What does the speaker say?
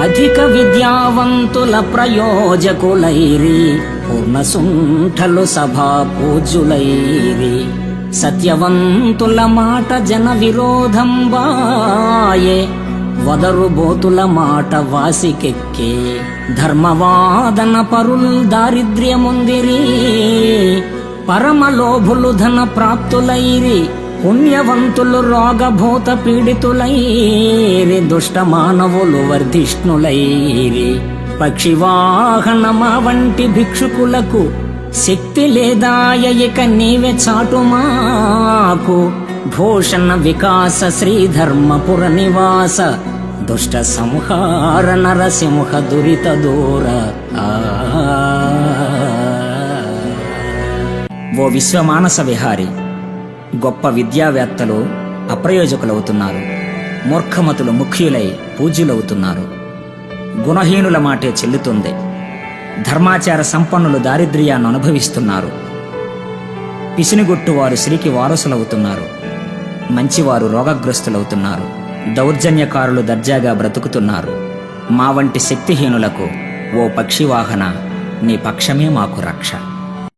అధిక విద్యావంతుల ప్రయోజకులైరి, పూర్ణసుంఠలు సభా పూజ్యులైరి. సత్యవంతుల మాట జన విరోధం బాయే, వదరుబోతుల మాట వాసికెక్కే. ధర్మవాదన పరుల్ దారిద్ర్యముందిరి, పరమలోభులు ధన ప్రాప్తులైరి. పుణ్యవంతులు రోగభూత పీడితులైరి, దుష్ట మానవులు వర్ధిష్ణులైరి. పక్షివాహనమా వంటి భిక్షుకులకు శక్తి లేదాయ, ఇక నీవే చాటు మాకు. భూషణ వికాస శ్రీధర్మపుర నివాస, దుష్ట సంహార నరసింహ దురిత దూర. ఓ విశ్వమానస విహారి, గొప్ప విద్యావేత్తలు అప్రయోజకులవుతున్నారు, మూర్ఖమతులు ముఖ్యులై పూజ్యులవుతున్నారు. గుణహీనుల మాటే చెల్లుతుంది. ధర్మాచార సంపన్నులు దారిద్ర్యాన్ని అనుభవిస్తున్నారు. పిసినిగొట్టువారు శ్రీకి వారసులవుతున్నారు. మంచివారు రోగగ్రస్తులవుతున్నారు. దౌర్జన్యకారులు దర్జాగా బ్రతుకుతున్నారు. మా వంటి శక్తిహీనులకు ఓ పక్షివాహన, నీ పక్షమే మాకు రక్ష.